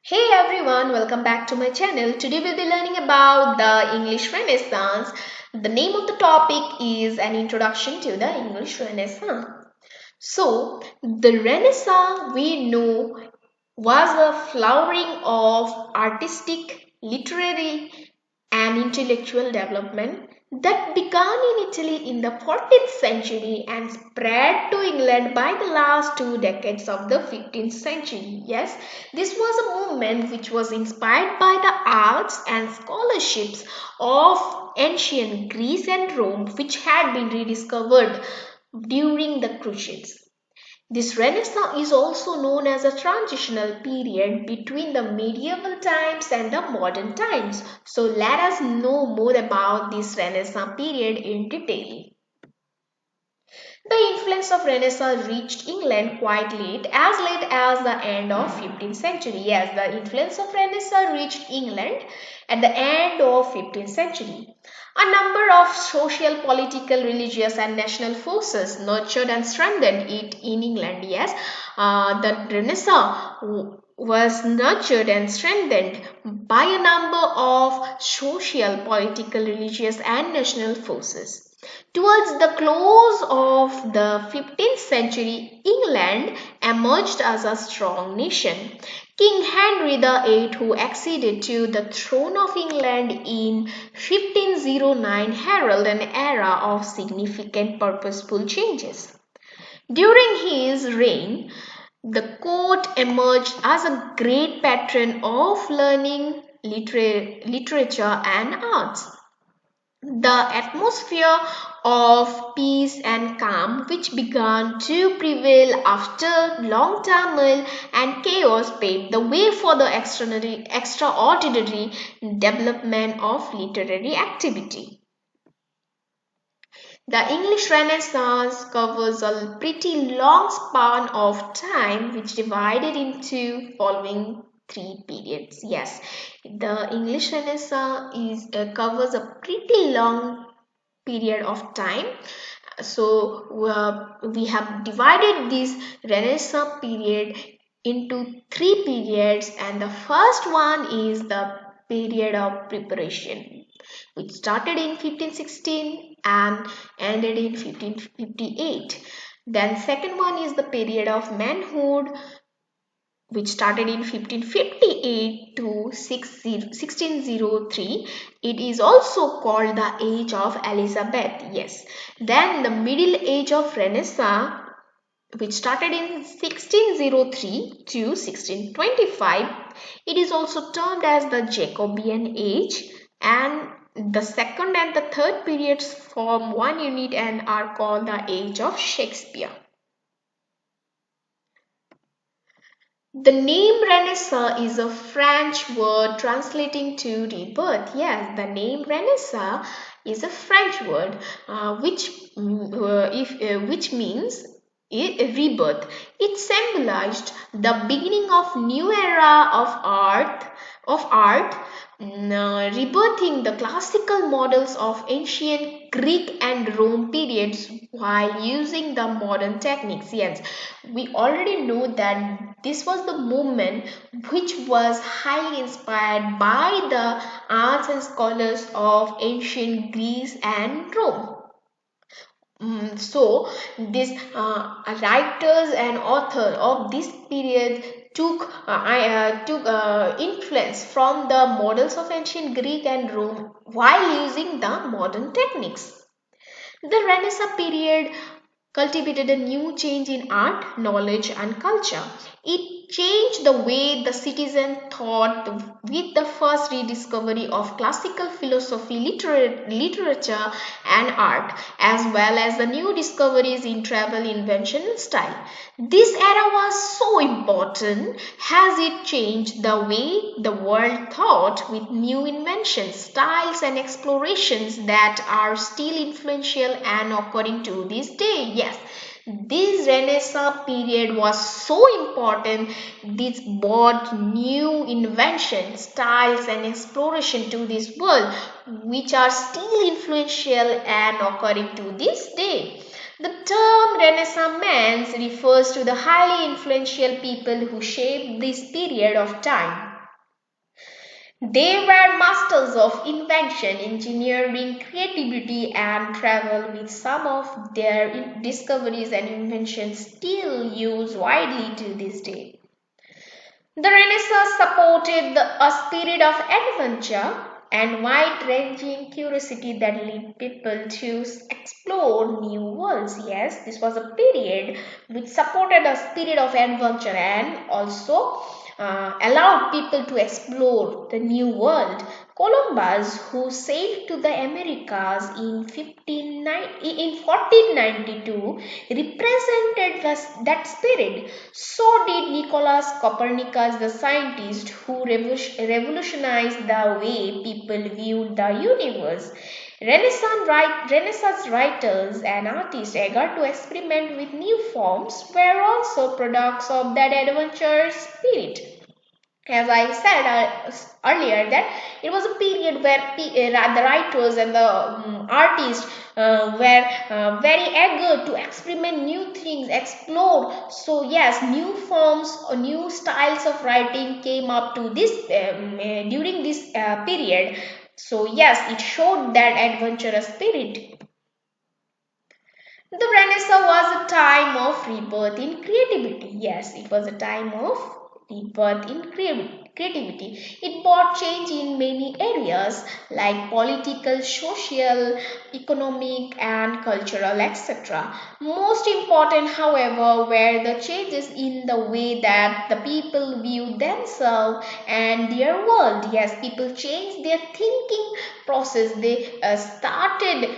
Hey everyone, welcome back to my channel. Today we'll be learning about the English Renaissance. The name of the topic is an introduction to the English Renaissance. So, the Renaissance we know was a flowering of artistic, literary, and intellectual development that began in Italy in the 14th century and spread to England by the last 2 decades of the 15th century. Yes, this was a movement which was inspired by the arts and scholarships of ancient Greece and Rome, which had been rediscovered during the Crusades. This Renaissance is also known as a transitional period between the medieval times and the modern times. So let us know more about this Renaissance period in detail. The influence of Renaissance reached England quite late as the end of 15th century. Yes, the influence of Renaissance reached England at the end of 15th century. A number of social, political, religious and national forces nurtured and strengthened it in England. Yes, the Renaissance was nurtured and strengthened by a number of social, political, religious and national forces. Towards the close of the 15th century, England emerged as a strong nation. King Henry VIII, who acceded to the throne of England in 1509, heralded an era of significant purposeful changes. During his reign, the court emerged as a great patron of learning, literature, and arts. The atmosphere of peace and calm which began to prevail after long turmoil and chaos paved the way for the extraordinary development of literary activity. The English Renaissance covers a pretty long span of time which divided into following three periods. Yes, the English Renaissance covers a pretty long period of time. So we have divided this Renaissance period into three periods, and the first one is the period of preparation, which started in 1516 and ended in 1558. Then second one is the period of manhood, which started in 1558 to 1603. It is also called the Age of Elizabeth. Yes. Then the Middle Age of Renaissance, which started in 1603 to 1625. It is also termed as the Jacobean Age, and the second and the third periods form one unit and are called the Age of Shakespeare. The name Renaissance is a French word translating to rebirth. Yes, the name Renaissance is a French word which means rebirth. It symbolized the beginning of new era of art, rebirthing the classical models of ancient Greek and Rome periods while using the modern techniques. Yes, we already know that this was the movement which was highly inspired by the arts and scholars of ancient Greece and Rome. So these writers and author of this period took influence from the models of ancient Greek and Rome while using the modern techniques. The Renaissance period cultivated a new change in art, knowledge, and culture. It changed the way the citizen thought with the first rediscovery of classical philosophy, literature, and art, as well as the new discoveries in travel, invention, and style. This era was so important as it changed the way the world thought with new inventions, styles, and explorations that are still influential and occurring to this day. Yes, this Renaissance period was so important. This brought new inventions, styles, and exploration to this world, which are still influential and occurring to this day. The term Renaissance man refers to the highly influential people who shaped this period of time. They were masters of invention, engineering, creativity, and travel, with some of their discoveries and inventions still used widely till this day. The Renaissance supported a spirit of adventure and wide-ranging curiosity that led people to explore new worlds. Yes, this was a period which supported a spirit of adventure and also allowed people to explore the new world. Columbus, who sailed to the Americas in 1492, represented that spirit. So did Nicholas Copernicus, the scientist who revolutionized the way people viewed the universe. Renaissance writers and artists eager to experiment with new forms were also products of that adventure spirit. As I said earlier, that it was a period where the writers and the artists were very eager to experiment new things, explore. So yes, new forms or new styles of writing came up to this during this period. So yes, it showed that adventurous spirit. The Renaissance was a time of rebirth in creativity. Yes, it was a time of rebirth in creativity. It brought change in many areas like political, social, economic, and cultural, etc. Most important, however, were the changes in the way that the people view themselves and their world. Yes, people changed their thinking process. They started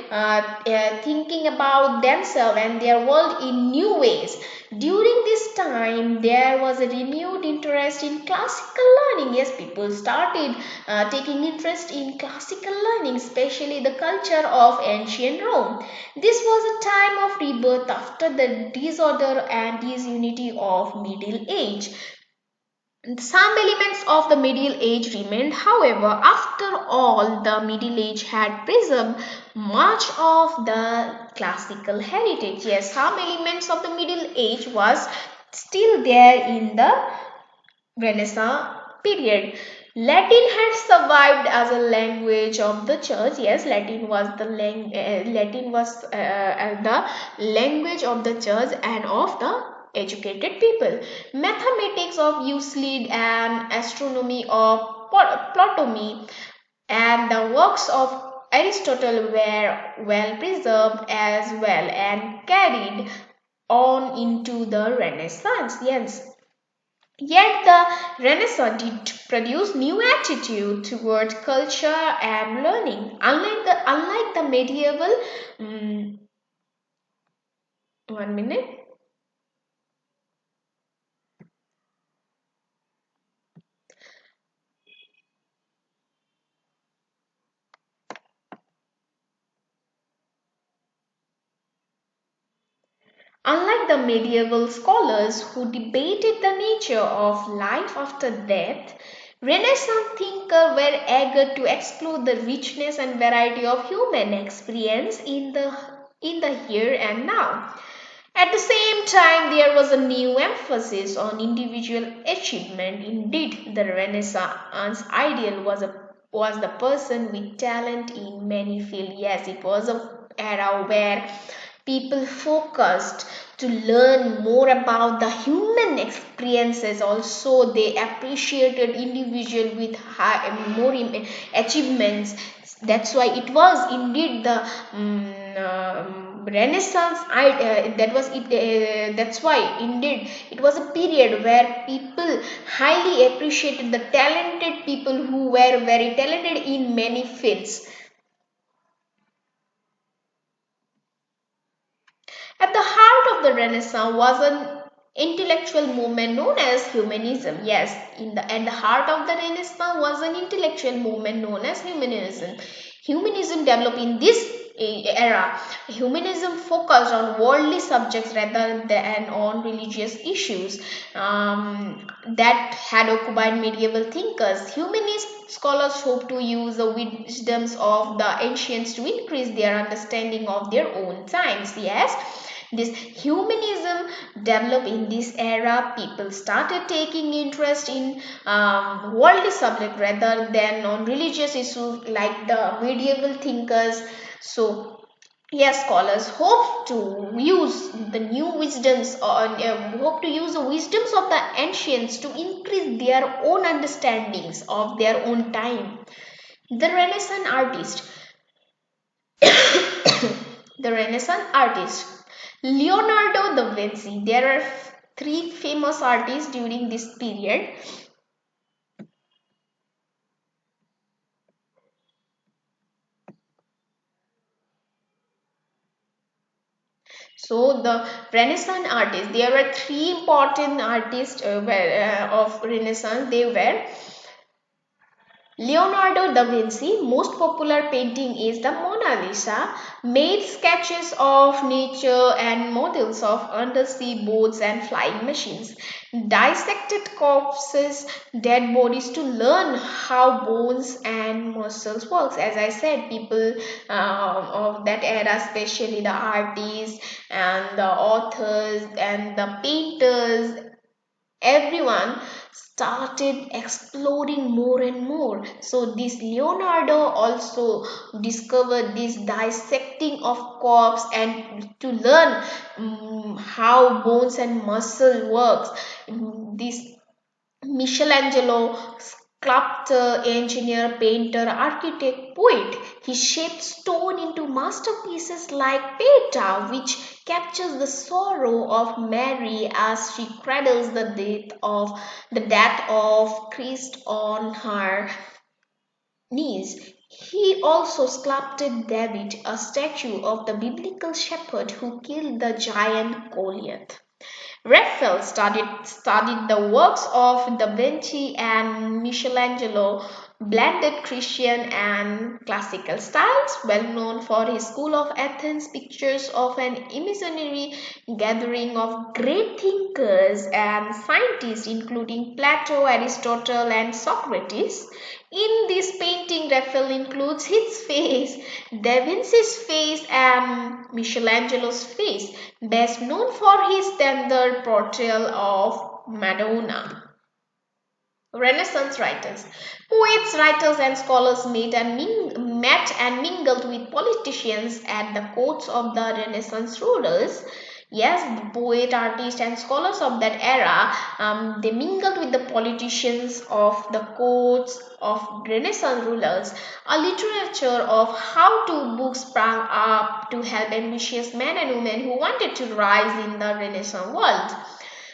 thinking about themselves and their world in new ways. During this time, there was a renewed interest in classical learning. Yes, people started taking interest in classical learning, especially the culture of ancient Rome. This was a time of rebirth after the disorder and disunity of Middle Age. Some elements of the Middle Age remained, however. After all, the Middle Age had preserved much of the classical heritage. Yes, some elements of the Middle Age was still there in the Renaissance period. Latin had survived as a language of the church. Yes, Latin was the language of the church and of the educated people. Mathematics of Euclid and astronomy of Ptolemy and the works of Aristotle were well preserved as well and carried on into the Renaissance. Yes. Yet the Renaissance did produce new attitude toward culture and learning. Unlike the medieval, mm, 1 minute. Unlike the medieval scholars who debated the nature of life after death, Renaissance thinkers were eager to explore the richness and variety of human experience in the here and now. At the same time, there was a new emphasis on individual achievement. Indeed, the Renaissance ideal was the person with talent in many fields. Yes, it was an era where people focused to learn more about the human experiences. Also, they appreciated individual with more achievements. That's why it was indeed the Renaissance. That's why indeed it was a period where people highly appreciated the talented people who were very talented in many fields. At the heart of the Renaissance was an intellectual movement known as humanism. Yes, at the heart of the Renaissance was an intellectual movement known as humanism. Humanism developed in this era. Humanism focused on worldly subjects rather than on religious issues that had occupied medieval thinkers. Humanist scholars hope to use the wisdoms of the ancients to increase their understanding of their own times. Yes, this humanism developed in this era. People started taking interest in worldly subject rather than on religious issues like the medieval thinkers. So yes, scholars hope to use the new wisdoms or hope to use the wisdoms of the ancients to increase their own understandings of their own time. The Renaissance artist, the Renaissance artist, Leonardo da Vinci. There are three famous artists during this period. So the Renaissance artists, there were three important artists of Renaissance. They were Leonardo da Vinci, most popular painting is the Mona Lisa, made sketches of nature and models of undersea boats and flying machines, dissected corpses, dead bodies to learn how bones and muscles works. As I said, people of that era, especially the artists and the authors and the painters, everyone started exploring more and more. So this Leonardo also discovered this dissecting of corpse and to learn how bones and muscle works. This Michelangelo, sculptor, engineer, painter, architect, poet. He shaped stone into masterpieces like Pieta, which captures the sorrow of Mary as she cradles the death of Christ on her knees. He also sculpted David, a statue of the biblical shepherd who killed the giant Goliath. Raphael studied the works of Da Vinci and Michelangelo, blended Christian and classical styles, well known for his School of Athens pictures of an imaginary gathering of great thinkers and scientists including Plato, Aristotle and Socrates. In this painting, Raphael includes his face, Da Vinci's face and Michelangelo's face, best known for his tender portrayal of Madonna. Renaissance writers. Poets, writers, and scholars met and mingled with politicians at the courts of the Renaissance rulers. Yes, the poet, artists, and scholars of that era, they mingled with the politicians of the courts of Renaissance rulers. A literature of how-to books sprang up to help ambitious men and women who wanted to rise in the Renaissance world.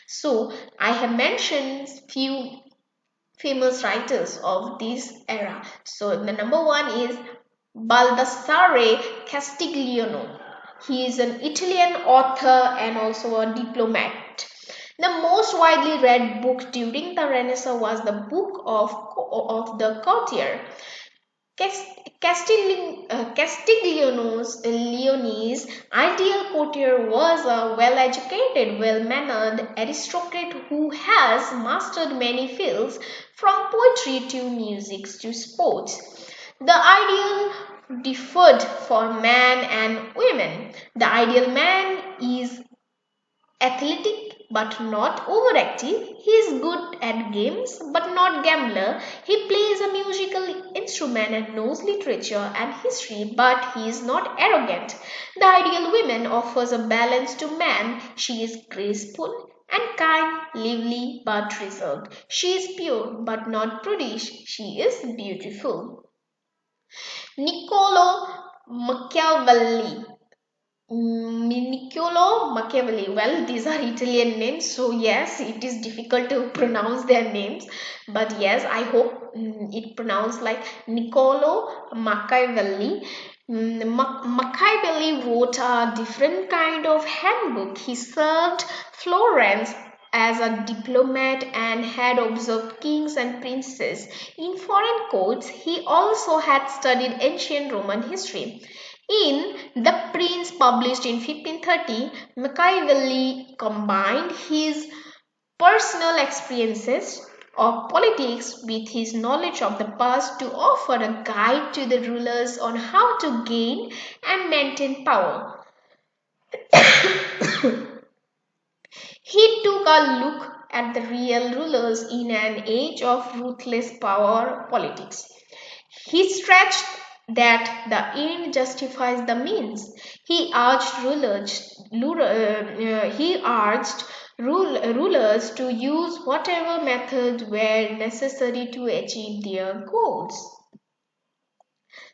So, I have mentioned few famous writers of this era. So the number one is Baldassare Castiglione. He is an Italian author and also a diplomat. The most widely read book during the Renaissance was the book of the courtier. Castiglione's ideal courtier was a well-educated, well-mannered aristocrat who has mastered many fields from poetry to music to sports. The ideal differed for men and women. The ideal man is athletic but not overactive. He is good at games but not gambler. He plays a musical instrument and knows literature and history, but he is not arrogant. The ideal woman offers a balance to man. She is graceful and kind, lively but reserved. She is pure but not prudish. She is beautiful. Niccolo Machiavelli. Niccolò Machiavelli. Well, these are Italian names, so yes, it is difficult to pronounce their names. But yes, I hope it pronounced like Niccolo Machiavelli. Machiavelli wrote a different kind of handbook. He served Florence as a diplomat and had observed kings and princes in foreign courts. He also had studied ancient Roman history. In The Prince, published in 1530, Machiavelli combined his personal experiences of politics with his knowledge of the past to offer a guide to the rulers on how to gain and maintain power. He took a look at the real rulers in an age of ruthless power politics. He stretched that the end justifies the means. He urged rulers to use whatever methods were necessary to achieve their goals.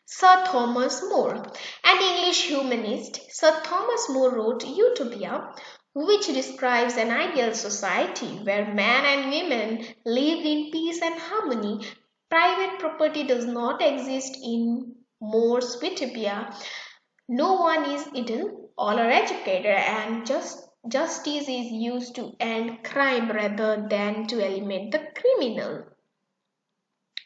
Sir Thomas More, an English humanist, Sir Thomas More wrote Utopia, which describes an ideal society where man and women lived in peace and harmony. Private property does not exist in More's Utopia. No one is idle, all are educated, and justice is used to end crime rather than to eliminate the criminal.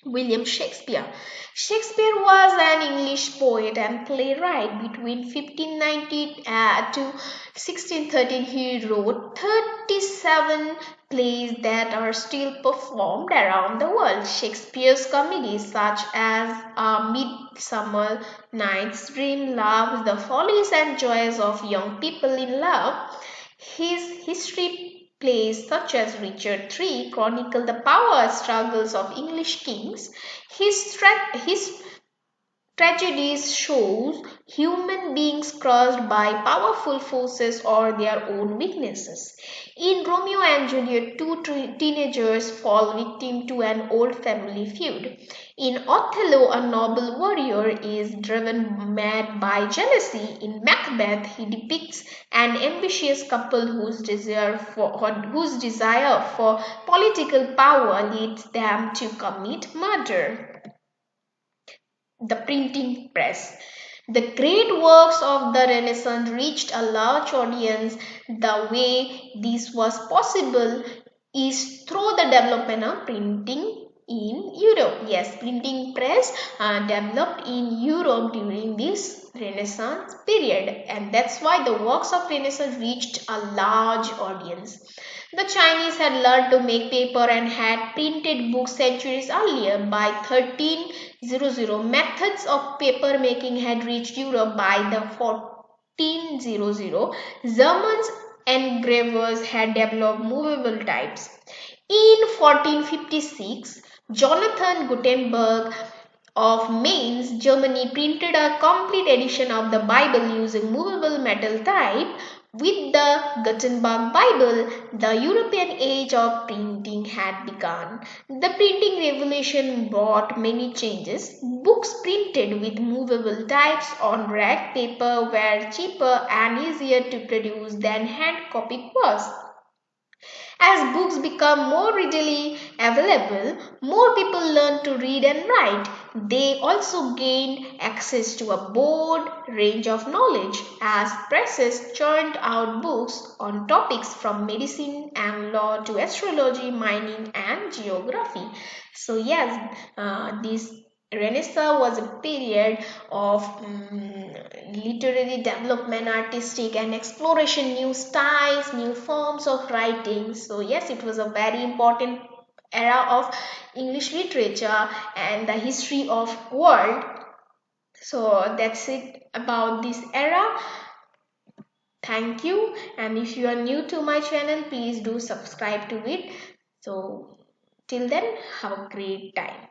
William Shakespeare. Shakespeare was an English poet and playwright. Between 1590 to 1613, he wrote 37 plays that are still performed around the world. Shakespeare's comedies, such as A Midsummer Night's Dream, Love, The Follies and Joys of Young People in Love, his history plays such as Richard III chronicle the power struggles of English kings. His tragedies shows human beings crushed by powerful forces or their own weaknesses. In Romeo and Juliet, two teenagers fall victim to an old family feud. In Othello, a noble warrior is driven mad by jealousy. In Macbeth, he depicts an ambitious couple whose desire for political power leads them to commit murder. The printing press. The great works of the Renaissance reached a large audience. The way this was possible is through the development of printing in Europe. Yes, printing press developed in Europe during this Renaissance period, and that's why the works of Renaissance reached a large audience. The Chinese had learned to make paper and had printed books centuries earlier. By 1300, methods of paper making had reached Europe. By the 1400, German engravers had developed movable types. In 1456, Jonathan Gutenberg of Mainz, Germany printed a complete edition of the Bible using movable metal type. With the Gutenberg Bible, the European age of printing had begun. The printing revolution brought many changes. Books printed with movable types on rag paper were cheaper and easier to produce than hand copied was. As books become more readily available, more people learn to read and write. They also gained access to a broad range of knowledge as presses churned out books on topics from medicine and law to astrology, mining, and geography. So, yes, this Renaissance was a period of literary development, artistic and exploration, new styles, new forms of writing. So yes, it was a very important era of English literature and the history of world. So that's it about this era. Thank you, and if you are new to my channel, please do subscribe to it. So till then, have a great time.